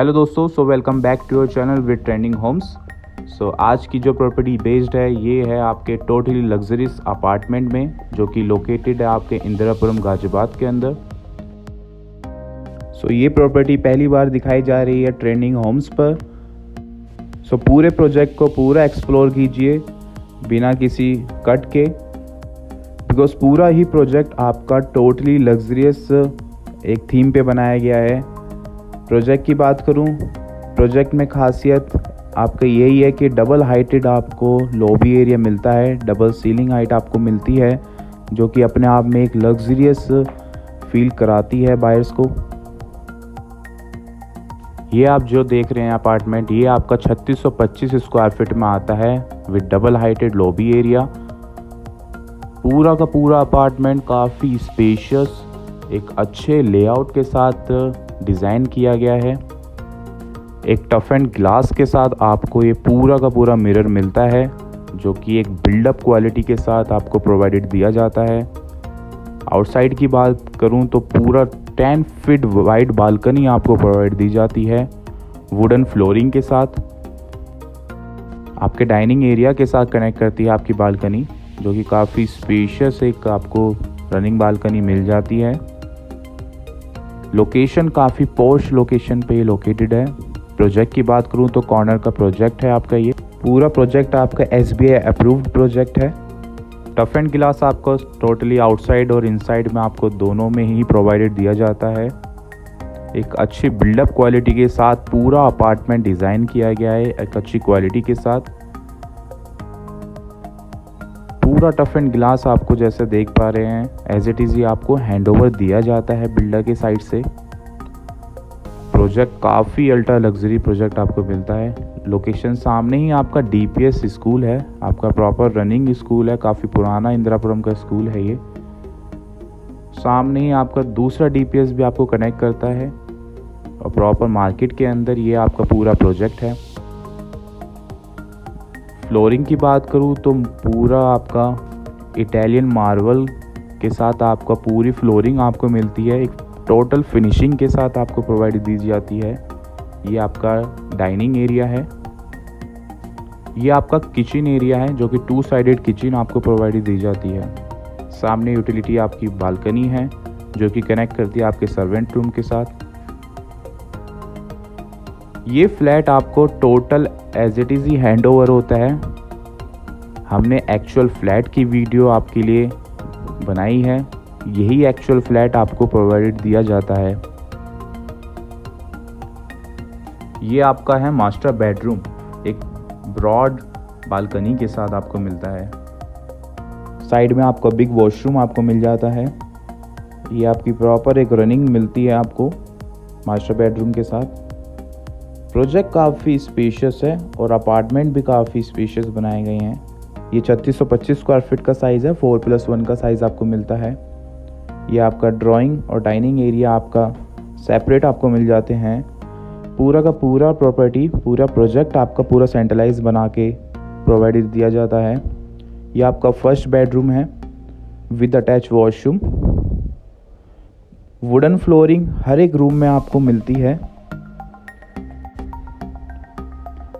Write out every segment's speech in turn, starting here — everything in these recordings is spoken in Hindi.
हेलो दोस्तों, welcome back to your channel with trending homes. आज की जो प्रॉपर्टी बेस्ड है ये है आपके टोटली लग्जरियस अपार्टमेंट में, जो कि लोकेटेड है आपके इंदिरापुरम गाजियाबाद के अंदर। ये प्रॉपर्टी पहली बार दिखाई जा रही है ट्रेंडिंग होम्स पर। पूरे प्रोजेक्ट को पूरा एक्सप्लोर कीजिए बिना किसी कट के, बिकॉज पूरा ही प्रोजेक्ट आपका टोटली लग्जरियस एक थीम पे बनाया गया है। प्रोजेक्ट की बात करूं, प्रोजेक्ट में खासियत आपका यही है कि डबल हाइटेड आपको लॉबी एरिया मिलता है, डबल सीलिंग हाइट आपको मिलती है, जो कि अपने आप में एक लग्जरियस फील कराती है बायर्स को। ये आप जो देख रहे हैं अपार्टमेंट, ये आपका 3625 स्क्वायर फीट में आता है with double heighted lobby area. पूरा का पूरा अपार्टमेंट काफ़ी स्पेशियस एक अच्छे लेआउट के साथ डिज़ाइन किया गया है। एक टफ एंड ग्लास के साथ आपको ये पूरा का पूरा मिरर मिलता है, जो कि एक बिल्डअप क्वालिटी के साथ आपको प्रोवाइडेड दिया जाता है। आउटसाइड की बात करूं तो पूरा 10 फीट वाइड बालकनी आपको प्रोवाइड दी जाती है वुडन फ्लोरिंग के साथ। आपके डाइनिंग एरिया के साथ कनेक्ट करती है आपकी बालकनी, जो कि काफ़ी स्पेशियस एक आपको रनिंग बालकनी मिल जाती है। लोकेशन काफ़ी पॉश लोकेशन पे ये लोकेटेड है। प्रोजेक्ट की बात करूं तो कॉर्नर का प्रोजेक्ट है आपका। ये पूरा प्रोजेक्ट आपका SBI अप्रूव्ड प्रोजेक्ट है। टफ एंड ग्लास आपको टोटली आउटसाइड और इनसाइड में आपको दोनों में ही प्रोवाइडेड दिया जाता है। एक अच्छी बिल्डअप क्वालिटी के साथ पूरा अपार्टमेंट डिज़ाइन किया गया है, एक अच्छी क्वालिटी के साथ। पूरा टफ एंड ग्लास आपको जैसे देख पा रहे हैं एज इट इज़ ही आपको हैंडओवर दिया जाता है बिल्डर के साइड से। प्रोजेक्ट काफ़ी अल्ट्रा लग्जरी प्रोजेक्ट आपको मिलता है। लोकेशन सामने ही आपका DPS स्कूल है, आपका प्रॉपर रनिंग स्कूल है, काफ़ी पुराना इंदिरापुरम का स्कूल है ये। सामने ही आपका दूसरा DPS भी आपको कनेक्ट करता है और प्रॉपर मार्केट के अंदर ये आपका पूरा प्रोजेक्ट है। फ्लोरिंग की बात करूँ तो पूरा आपका इटालियन मार्बल के साथ आपका पूरी फ्लोरिंग आपको मिलती है, एक टोटल फिनिशिंग के साथ आपको प्रोवाइड दी जाती है। ये आपका डाइनिंग एरिया है। ये आपका किचन एरिया है, जो कि 2 साइडेड किचन आपको प्रोवाइड दी जाती है। सामने यूटिलिटी आपकी बालकनी है, जो कि कनेक्ट करती है आपके सर्वेंट रूम के साथ। ये फ्लैट आपको टोटल एज इट इज़ ही हैंड ओवर होता है। हमने एक्चुअल फ्लैट की वीडियो आपके लिए बनाई है, यही एक्चुअल फ्लैट आपको प्रोवाइड दिया जाता है। ये आपका है मास्टर बेडरूम, एक ब्रॉड बालकनी के साथ आपको मिलता है। साइड में आपको बिग वॉशरूम आपको मिल जाता है। ये आपकी प्रॉपर एक रनिंग मिलती है आपको मास्टर बेडरूम के साथ। प्रोजेक्ट काफ़ी स्पेशियस है और अपार्टमेंट भी काफ़ी स्पेशियस बनाए गए हैं। ये 3625 स्क्वायर फीट का साइज़ है, 4+1 का साइज़ आपको मिलता है। ये आपका ड्राइंग और डाइनिंग एरिया आपका सेपरेट आपको मिल जाते हैं। पूरा का पूरा प्रॉपर्टी, पूरा प्रोजेक्ट आपका पूरा सेंट्रलाइज बना के प्रोवाइड दिया जाता है। ये आपका फर्स्ट बेडरूम है with attach washroom. Wooden flooring हर एक रूम में आपको मिलती है।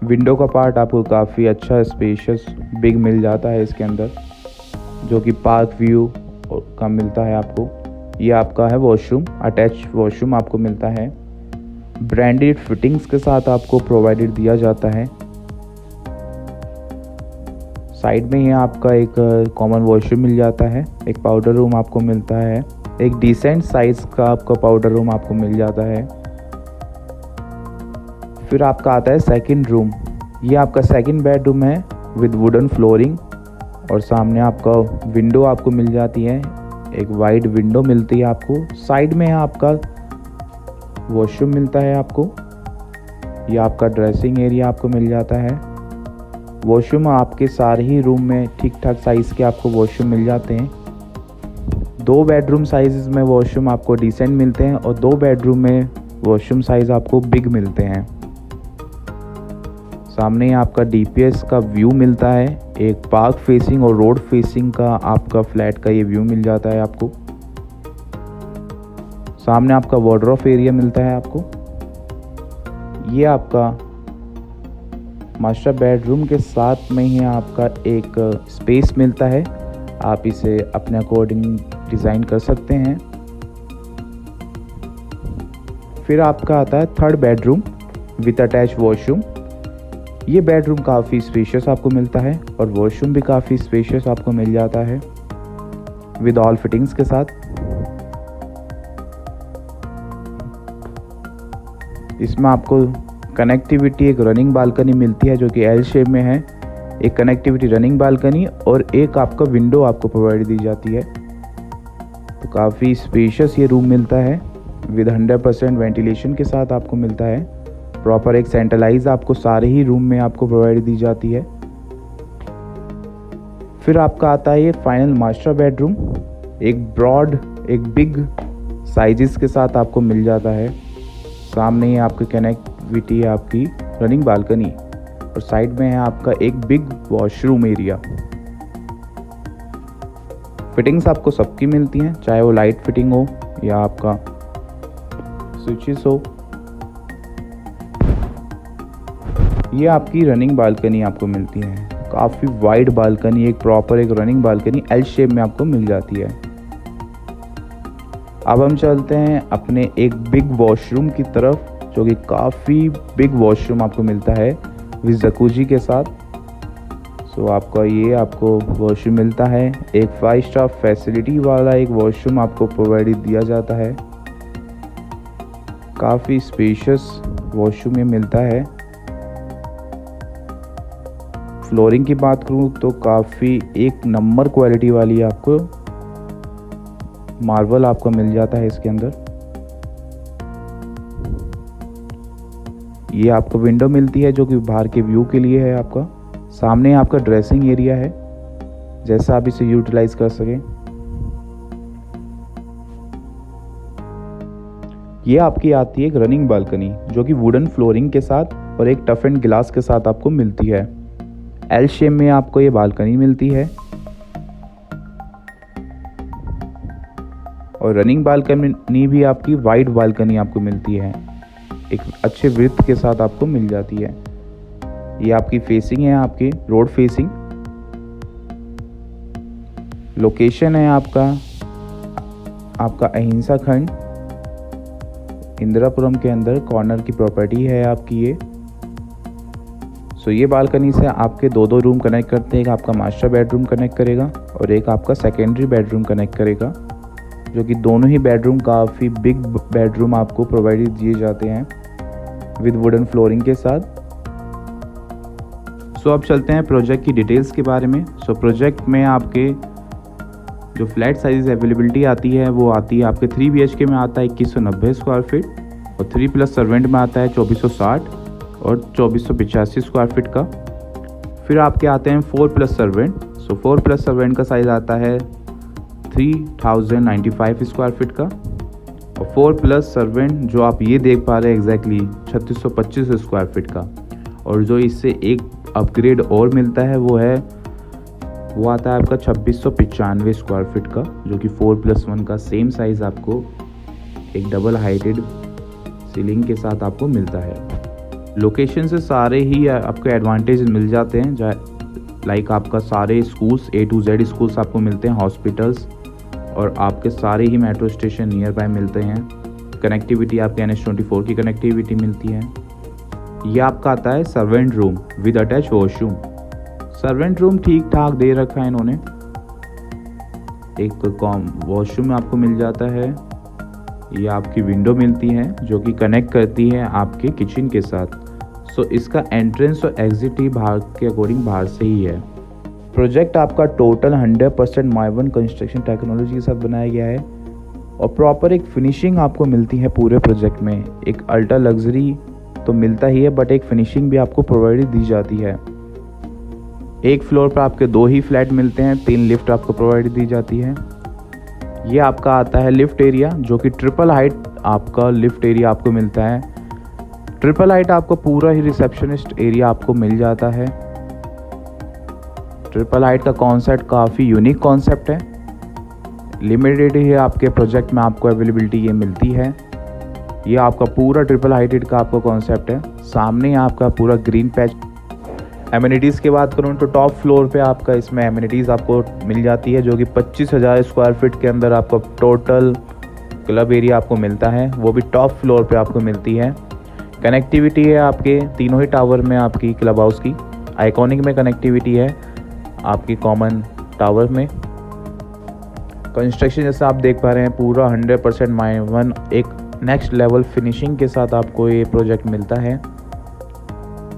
विंडो का पार्ट आपको काफ़ी अच्छा स्पेशियस बिग मिल जाता है इसके अंदर, जो कि पार्क व्यू का मिलता है आपको। ये आपका है वॉशरूम, अटैच वॉशरूम आपको मिलता है। ब्रांडेड फिटिंग्स के साथ आपको प्रोवाइडेड दिया जाता है। साइड में ही आपका एक कॉमन वॉशरूम मिल जाता है, एक पाउडर रूम आपको मिलता है, एक डिसेंट साइज़ का आपका पाउडर रूम आपको मिल जाता है। फिर आपका आता है सेकंड रूम। ये आपका सेकंड बेडरूम है विद वुडन फ्लोरिंग और सामने आपका विंडो आपको मिल जाती है, एक वाइड विंडो मिलती है आपको। साइड में आपका वॉशरूम मिलता है आपको। ये आपका ड्रेसिंग एरिया आपको मिल जाता है। वॉशरूम आपके सारे ही रूम में ठीक ठाक साइज़ के आपको वॉशरूम मिल जाते हैं। 2 बेडरूम साइज़ में वॉशरूम आपको डिसेंट मिलते हैं और 2 बेडरूम में वॉशरूम साइज़ आपको बिग मिलते हैं। सामने ही आपका DPS का व्यू मिलता है, एक पार्क फेसिंग और रोड फेसिंग का आपका फ्लैट का ये व्यू मिल जाता है आपको। सामने आपका वार्डरोब एरिया मिलता है आपको। ये आपका मास्टर बेडरूम के साथ में ही आपका एक स्पेस मिलता है, आप इसे अपने अकॉर्डिंग डिज़ाइन कर सकते हैं। फिर आपका आता है third bedroom with attach washroom. ये बेडरूम काफ़ी स्पेशियस आपको मिलता है और वॉशरूम भी काफ़ी स्पेशियस आपको मिल जाता है विद ऑल फिटिंग्स के साथ। इसमें आपको कनेक्टिविटी एक रनिंग बालकनी मिलती है जो कि एल शेप में है, एक कनेक्टिविटी रनिंग बालकनी और एक आपका विंडो आपको प्रोवाइड दी जाती है। तो काफ़ी स्पेशियस ये रूम मिलता है विद 100% वेंटिलेशन के साथ आपको मिलता है। प्रॉपर एक सेंट्रलाइज आपको सारे ही रूम में आपको प्रोवाइड दी जाती है। फिर आपका आता है ये फाइनल मास्टर बेडरूम, एक ब्रॉड एक बिग साइजेस के साथ आपको मिल जाता है। सामने ही आपकी कनेक्टिविटी है आपकी रनिंग बालकनी और साइड में है आपका एक बिग वॉशरूम एरिया। फिटिंग्स आपको सबकी मिलती हैं, चाहे वो लाइट फिटिंग हो या आपका स्विचेस हो। ये आपकी रनिंग बालकनी आपको मिलती है, काफ़ी वाइड बालकनी, एक प्रॉपर एक रनिंग बालकनी एल शेप में आपको मिल जाती है। अब हम चलते हैं अपने एक बिग वॉशरूम की तरफ, जो कि काफ़ी बिग वॉशरूम आपको मिलता है विद जकूजी के साथ। सो आपका ये आपको वॉशरूम मिलता है, एक 5 स्टार फैसिलिटी वाला एक वॉशरूम आपको प्रोवाइड दिया जाता है। काफ़ी स्पेशियस वॉशरूम ये मिलता है। फ्लोरिंग की बात करूँ तो काफ़ी एक नंबर क्वालिटी वाली आपको मार्बल आपको मिल जाता है इसके अंदर। ये आपको विंडो मिलती है जो कि बाहर के व्यू के लिए है। आपका सामने आपका ड्रेसिंग एरिया है, जैसा आप इसे यूटिलाइज कर सकें। ये आपकी आती है एक रनिंग बालकनी जो कि वुडन फ्लोरिंग के साथ और एक टफ एंड ग्लास के साथ आपको मिलती है। एल शेप में आपको ये बालकनी मिलती है और रनिंग बालकनी भी आपकी वाइड बालकनी आपको मिलती है, एक अच्छे विड्थ के साथ आपको मिल जाती है। ये आपकी फेसिंग है, आपकी रोड फेसिंग। लोकेशन है आपका अहिंसा खंड इंदिरापुरम के अंदर कॉर्नर की प्रॉपर्टी है आपकी ये। सो ये बालकनी से आपके दो रूम कनेक्ट करते हैं, एक आपका मास्टर बेडरूम कनेक्ट करेगा और एक आपका सेकेंडरी बेडरूम कनेक्ट करेगा, जो कि दोनों ही बेडरूम काफ़ी बिग बेडरूम आपको प्रोवाइड दिए जाते हैं विद वुडन फ्लोरिंग के साथ। सो अब चलते हैं प्रोजेक्ट की डिटेल्स के बारे में। सो प्रोजेक्ट में आपके जो फ्लैट साइज अवेलेबिलिटी आती है वो आती है आपके 3 BHK में आता है 2190 स्क्वायर फीट और 3+ सर्वेंट में आता है 2460 और 2485 स्क्वायर फीट का। फिर आपके आते हैं 4+ सर्वेंट। सो 4+ सर्वेंट का साइज़ आता है 3095 स्क्वायर फीट का और 4+ सर्वेंट जो आप ये देख पा रहे हैं एग्जैक्टली 3625 स्क्वायर फीट का। और जो इससे एक अपग्रेड और मिलता है वो आता है आपका 2695 स्क्वायर फीट का, जो कि 4+1 का सेम साइज़ आपको एक डबल हाइटेड सीलिंग के साथ आपको मिलता है। लोकेशन से सारे ही आपको एडवांटेज मिल जाते हैं, लाइक आपका सारे schools A to Z schools आपको मिलते हैं, हॉस्पिटल्स और आपके सारे ही मेट्रो स्टेशन नियर बाय मिलते हैं। कनेक्टिविटी आपके NH24 की कनेक्टिविटी मिलती है। ये आपका आता है servant room with attach washroom. Servant room ठीक ठाक दे रखा है इन्होंने, एक वॉशरूम आपको मिल जाता है। ये आपकी विंडो मिलती है जो कि कनेक्ट करती है आपके किचन के साथ। सो इसका एंट्रेंस और एग्जिट ही बाहर के अकॉर्डिंग बाहर से ही है। प्रोजेक्ट आपका टोटल 100% माइवन कंस्ट्रक्शन टेक्नोलॉजी के साथ बनाया गया है और प्रॉपर एक फिनिशिंग आपको मिलती है पूरे प्रोजेक्ट में। एक अल्ट्रा लग्जरी तो मिलता ही है बट एक फिनिशिंग भी आपको प्रोवाइड दी जाती है। एक फ्लोर पर आपके 2 ही फ्लैट मिलते हैं, 3 लिफ्ट आपको प्रोवाइड दी जाती है। ये आपका आता है लिफ्ट एरिया जो कि ट्रिपल हाइट आपका लिफ्ट एरिया आपको मिलता है। ट्रिपल हाइट आपको पूरा ही रिसेप्शनिस्ट एरिया आपको मिल जाता है। ट्रिपल हाइट का कॉन्सेप्ट काफ़ी यूनिक कॉन्सेप्ट है, लिमिटेड ही आपके प्रोजेक्ट में आपको अवेलेबिलिटी ये मिलती है। ये आपका पूरा ट्रिपल हाइटेड का आपका कॉन्सेप्ट है। सामने आपका पूरा ग्रीन पैच। एमिनिटीज़ की बात करूँ तो टॉप फ्लोर पे आपका इसमें एमिनिटीज़ आपको मिल जाती है, जो कि 25,000 स्क्वायर फीट के अंदर आपको टोटल क्लब एरिया आपको मिलता है, वो भी टॉप फ्लोर पे आपको मिलती है। कनेक्टिविटी है आपके तीनों ही टावर में, आपकी क्लब हाउस की आइकॉनिक में कनेक्टिविटी है, आपकी कॉमन टावर में। कंस्ट्रक्शन जैसा आप देख पा रहे हैं पूरा 100% माइवन एक नेक्स्ट लेवल फिनिशिंग के साथ आपको ये प्रोजेक्ट मिलता है।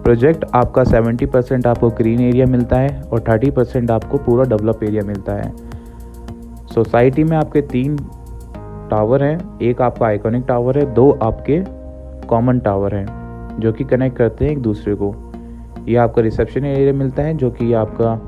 प्रोजेक्ट आपका 70% आपको ग्रीन एरिया मिलता है और 30% आपको पूरा डेवलप एरिया मिलता है। सोसाइटी में आपके 3 टावर हैं, एक आपका आइकॉनिक टावर है, 2 आपके कॉमन टावर हैं जो कि कनेक्ट करते हैं एक दूसरे को। ये आपका रिसेप्शन एरिया मिलता है, जो कि आपका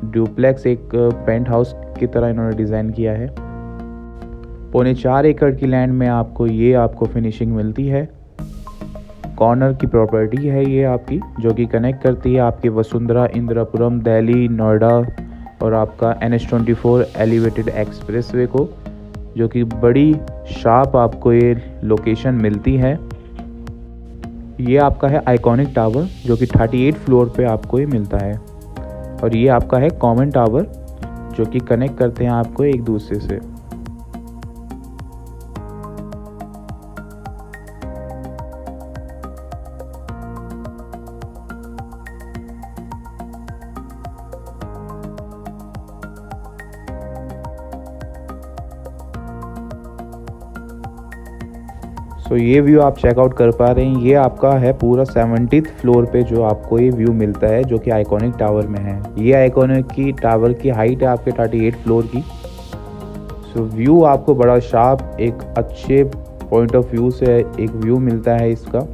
ड्यूप्लेक्स एक पेंट हाउस की तरह इन्होंने डिज़ाइन किया है। 4.25 एकड़ की लैंड में आपको आपको फिनिशिंग मिलती है। कॉर्नर की प्रॉपर्टी है ये आपकी, जो कि कनेक्ट करती है आपके वसुंधरा, इंदिरापुरम, दिल्ली, नोएडा और आपका NH24 एलिवेटेड एक्सप्रेसवे को, जो कि बड़ी शार्प आपको ये लोकेशन मिलती है। ये आपका है आइकॉनिक टावर, जो कि 38 फ्लोर पे आपको ये मिलता है, और ये आपका है कॉमन टावर, जो कि कनेक्ट करते हैं आपको एक दूसरे से। सो ये व्यू आप चेकआउट कर पा रहे हैं, ये आपका है पूरा 70th फ्लोर पे जो आपको ये व्यू मिलता है, जो कि आइकॉनिक टावर में है। ये आइकॉनिक की टावर की हाइट है आपके 38 फ्लोर की। सो व्यू आपको बड़ा शार्प एक अच्छे पॉइंट ऑफ व्यू से एक व्यू मिलता है इसका।